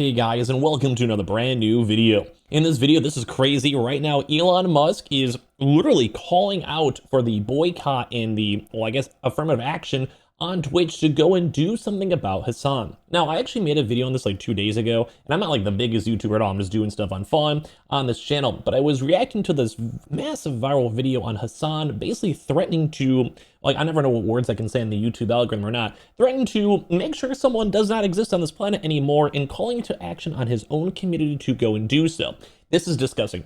Hey guys, and welcome to another brand new video. In this video, this is crazy. Right now, Elon Musk is literally calling out for the boycott and the, well, I guess, affirmative action on Twitch to go and do something about Hasan. Now, I actually made a video on this like 2 days ago, and I'm not like the biggest YouTuber at all. I'm just doing stuff on fun on this channel, but I was reacting to this massive viral video on Hasan basically threatening to, like, I never know what words I can say in the YouTube algorithm or not, threatening to make sure someone does not exist on this planet anymore and calling to action on his own community to go and do so. This is disgusting.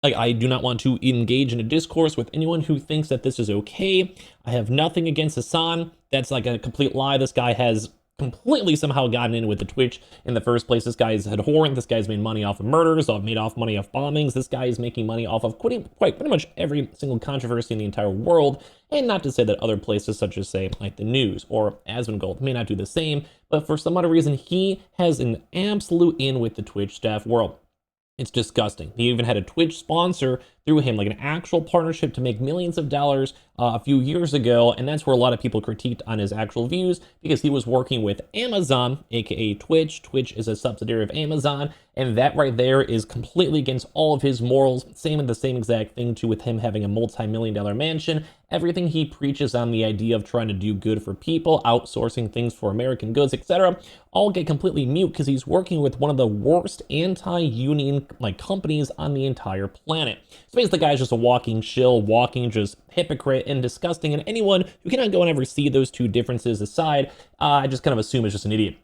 Like, I do not want to engage in a discourse with anyone who thinks that this is okay. I have nothing against Hasan. That's like a complete lie. This guy has completely somehow gotten in with the Twitch in the first place. This guy is abhorrent. This guy's made money off of murders, made off money off bombings. This guy is making money off of quite pretty much every single controversy in the entire world. And not to say that other places such as, say, like the news or Asmongold may not do the same, but for some other reason, he has an absolute in with the Twitch staff world. It's disgusting. He even had a Twitch sponsor through him, like an actual partnership to make millions of dollars a few years ago. And that's where a lot of people critiqued on his actual views because he was working with Amazon, aka Twitch. Twitch is a subsidiary of Amazon. And that right there is completely against all of his morals. Same and the same exact thing too with him having a multi-million-dollar mansion. Everything he preaches on the idea of trying to do good for people, outsourcing things for American goods, etc., all get completely mute because he's working with one of the worst anti-union companies on the entire planet. So basically the guy's just a walking shill, walking just hypocrite and disgusting, and anyone who cannot go and ever see those two differences aside, I just kind of assume is just an idiot.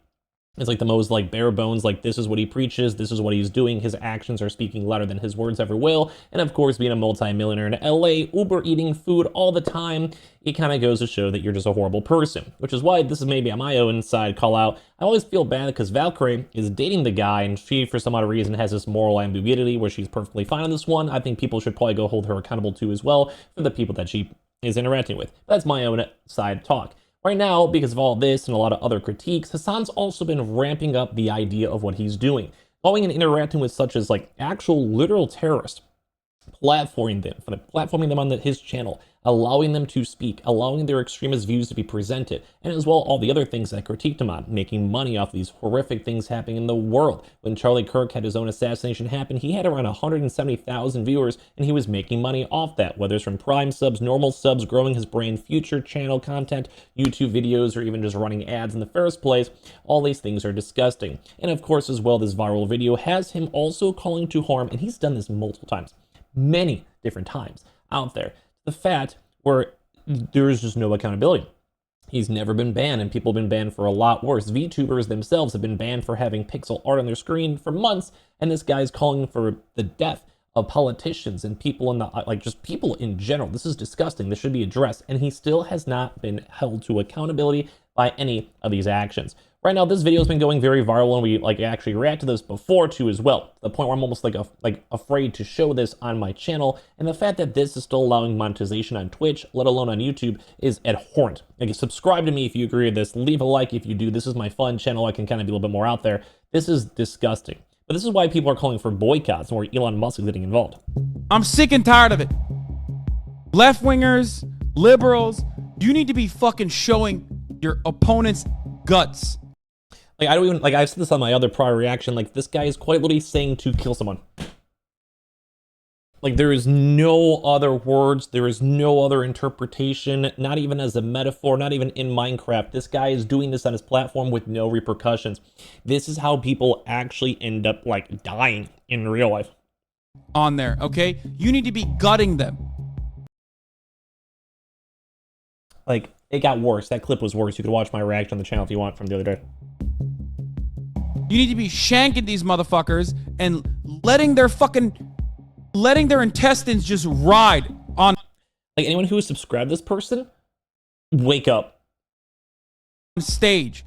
It's like the most like bare bones, like this is what he preaches, this is what he's doing, his actions are speaking louder than his words ever will, and of course being a multi-millionaire in LA, Uber eating food all the time, it kind of goes to show that you're just a horrible person, which is why this is maybe on my own side call out. I always feel bad because Valkyrie is dating the guy and she, for some other reason, has this moral ambiguity where she's perfectly fine on this one. I think people should probably go hold her accountable too as well for the people that she is interacting with. That's my own side talk. Right now, because of all this and a lot of other critiques, Hasan's also been ramping up the idea of what he's doing, going and interacting with such as like actual literal terrorists, platforming them on his channel, allowing them to speak, allowing their extremist views to be presented, and as well all the other things that critiqued him on, making money off these horrific things happening in the world. When Charlie Kirk had his own assassination happen, he had around 170,000 viewers, and he was making money off that, whether it's from Prime subs, normal subs, growing his brand, future channel content, YouTube videos, or even just running ads in the first place. All these things are disgusting. And of course, as well, this viral video has him also calling to harm, and he's done this multiple times, many different times out there. The fact where there is just no accountability. He's never been banned, and people have been banned for a lot worse. VTubers themselves have been banned for having pixel art on their screen for months, and this guy's calling for the death of politicians and people in the, like, just people in general. This is disgusting. This should be addressed, and he still has not been held to accountability by any of these actions. Right now, this video has been going very viral, and we actually reacted to this before too as well, to the point where I'm almost afraid to show this on my channel. And the fact that this is still allowing monetization on Twitch, let alone on YouTube, is abhorrent. Subscribe to me if you agree with this. Leave a like if you do. This is my fun channel. I can kind of be a little bit more out there. This is disgusting. But this is why people are calling for boycotts and where Elon Musk is getting involved. I'm sick and tired of it. Left-wingers, liberals, you need to be fucking showing your opponent's guts. Like, I don't even, I've said this on my other prior reaction, this guy is quite literally saying to kill someone. There is no other words, there is no other interpretation, not even as a metaphor, not even in Minecraft. This guy is doing this on his platform with no repercussions. This is how people actually end up, dying in real life. On there, okay? You need to be gutting them. It got worse. That clip was worse. You could watch my reaction on the channel if you want from the other day. You need to be shanking these motherfuckers and letting their intestines just ride on. Anyone who has subscribed to this person, wake up. Stage.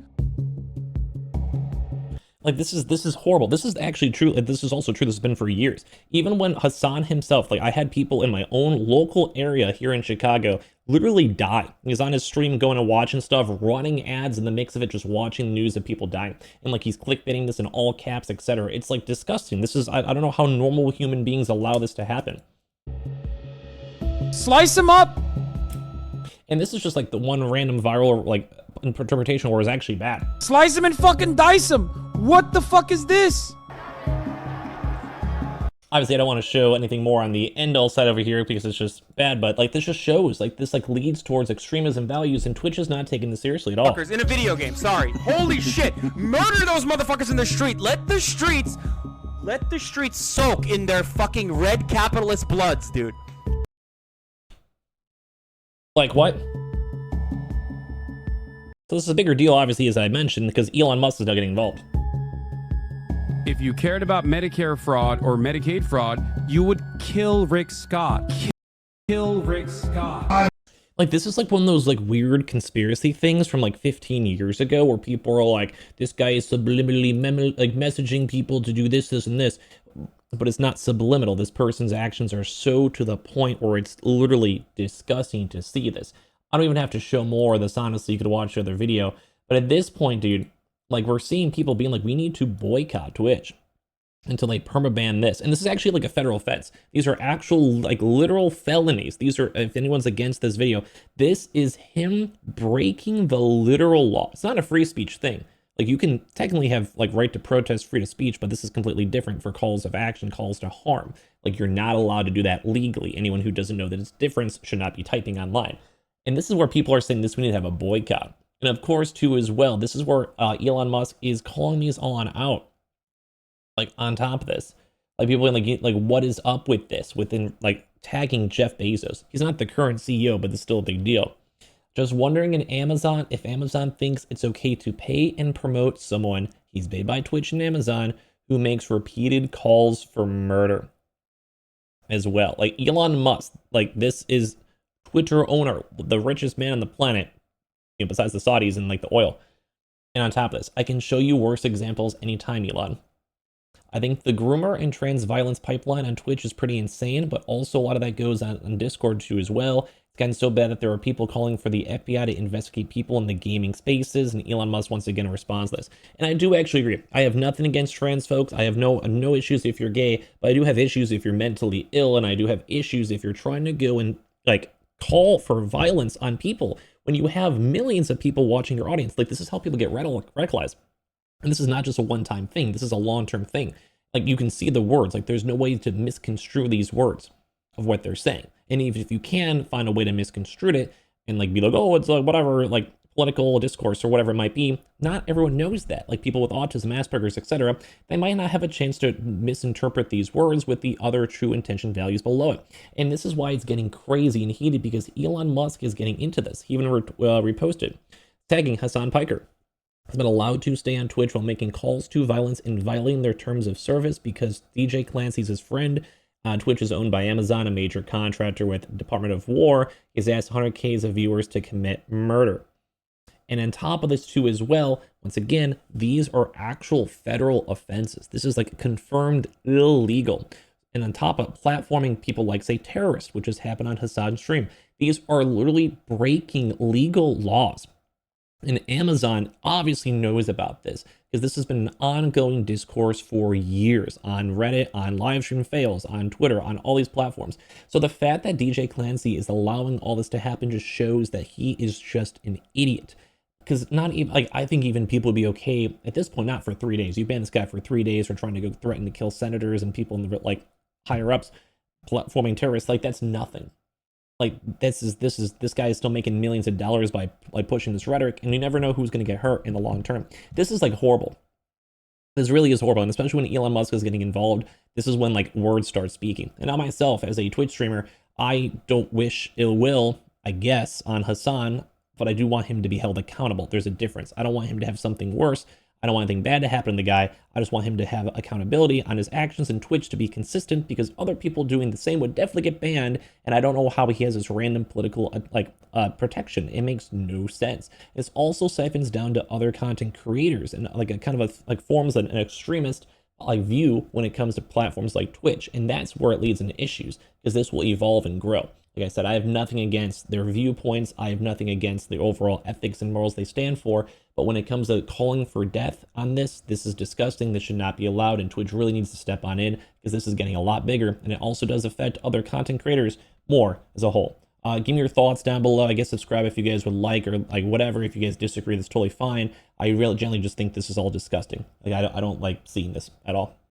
This is horrible. This is actually true. This is also true. This has been for years. Even when Hasan himself, I had people in my own local area here in Chicago literally die. He's on his stream going to watch and stuff, running ads in the mix of it, just watching the news of people dying. And he's clickbaiting this in all caps, etc. It's disgusting. This is, I don't know how normal human beings allow this to happen. Slice them up. And this is just the one random viral interpretation war is actually bad. Slice him and fucking dice him. What the fuck is this? Obviously, I don't want to show anything more on the end-all side over here because it's just bad, but like this just shows like this like leads towards extremism values, and Twitch is not taking this seriously at all. In a video game, sorry. Holy shit. Murder those motherfuckers in the street. Let the streets soak in their fucking red capitalist bloods, dude. Like what? So this is a bigger deal, obviously, as I mentioned, because Elon Musk is now getting involved. If you cared about Medicare fraud or Medicaid fraud, you would kill Rick Scott. Kill Rick Scott. Like, this is like one of those like weird conspiracy things from like 15 years ago where people are like, this guy is subliminally like messaging people to do this, this, and this. But it's not subliminal. This person's actions are so to the point where it's literally disgusting to see this. I don't even have to show more of this, honestly. You could watch the other video. But at this point, dude, like we're seeing people being like, we need to boycott Twitch until they permaban this. And this is actually like a federal offense. These are actual like literal felonies. These are, if anyone's against this video, this is him breaking the literal law. It's not a free speech thing. Like you can technically have like right to protest, free to speech, but this is completely different for calls of action, calls to harm. Like you're not allowed to do that legally. Anyone who doesn't know that it's different should not be typing online. And this is where people are saying this, we need to have a boycott. And of course, too, as well, this is where Elon Musk is calling these on out. Like on top of this, like people are like, what is up with this? Within like tagging Jeff Bezos. He's not the current CEO, but it's still a big deal. Just wondering in Amazon if Amazon thinks it's okay to pay and promote someone, he's paid by Twitch and Amazon, who makes repeated calls for murder as well. Like Elon Musk, like this is Twitter owner, the richest man on the planet, you know, besides the Saudis and like the oil. And on top of this, I can show you worse examples anytime, Elon. I think the groomer and trans violence pipeline on Twitch is pretty insane, but also a lot of that goes on Discord too as well. It's gotten so bad that there are people calling for the FBI to investigate people in the gaming spaces, and Elon Musk once again responds to this. And I do actually agree. I have nothing against trans folks. I have no issues if you're gay, but I do have issues if you're mentally ill, and I do have issues if you're trying to go and like call for violence on people when you have millions of people watching your audience. Like this is how people get radicalized. And this is not just a one-time thing. This is a long-term thing. Like you can see the words, like there's no way to misconstrue these words of what they're saying. And even if you can find a way to misconstrue it and like be like, oh, it's like whatever, like political discourse or whatever it might be, not everyone knows that. Like people with autism, Asperger's, etc., they might not have a chance to misinterpret these words with the other true intention values below it. And this is why it's getting crazy and heated, because Elon Musk is getting into this. He even reposted, tagging Hasan Piker. Has been allowed to stay on Twitch while making calls to violence and violating their terms of service because DJ Clancy's his friend. Twitch is owned by Amazon, a major contractor with Department of War. He's asked 100K of viewers to commit murder. And on top of this too as well, once again, these are actual federal offenses. This is like confirmed illegal. And on top of platforming people like, say, terrorists, which has happened on Hasan's stream, these are literally breaking legal laws. And Amazon obviously knows about this because this has been an ongoing discourse for years on Reddit, on livestream fails, on Twitter, on all these platforms. So the fact that DJ Clancy is allowing all this to happen just shows that he is just an idiot. Because not even, like, I think even people would be okay at this point, not for 3 days. You ban this guy for 3 days for trying to go threaten to kill senators and people in the, like, higher ups, platforming terrorists. Like, that's nothing. Like this guy is still making millions of dollars by like pushing this rhetoric, and you never know who's going to get hurt in the long term. This is like horrible. This really is horrible, and especially when Elon Musk is getting involved, this is when like words start speaking. And I myself, as a Twitch streamer, I don't wish ill will, I guess, on Hasan, but I do want him to be held accountable. There's a difference. I don't want him to have something worse. I don't want anything bad to happen to the guy. I just want him to have accountability on his actions, and Twitch to be consistent, because other people doing the same would definitely get banned. And I don't know how he has this random political protection. It makes no sense. This also siphons down to other content creators and like a kind of forms an extremist like view when it comes to platforms like Twitch, and that's where it leads into issues, because this will evolve and grow. Like I said, I have nothing against their viewpoints. I have nothing against the overall ethics and morals they stand for. But when it comes to calling for death on this is disgusting. This should not be allowed, and Twitch really needs to step on in, because this is getting a lot bigger, and it also does affect other content creators more as a whole. Give me your thoughts down below. I guess subscribe if you guys would like, or like whatever. If you guys disagree, that's totally fine. I really generally just think this is all disgusting. Like I don't like seeing this at all.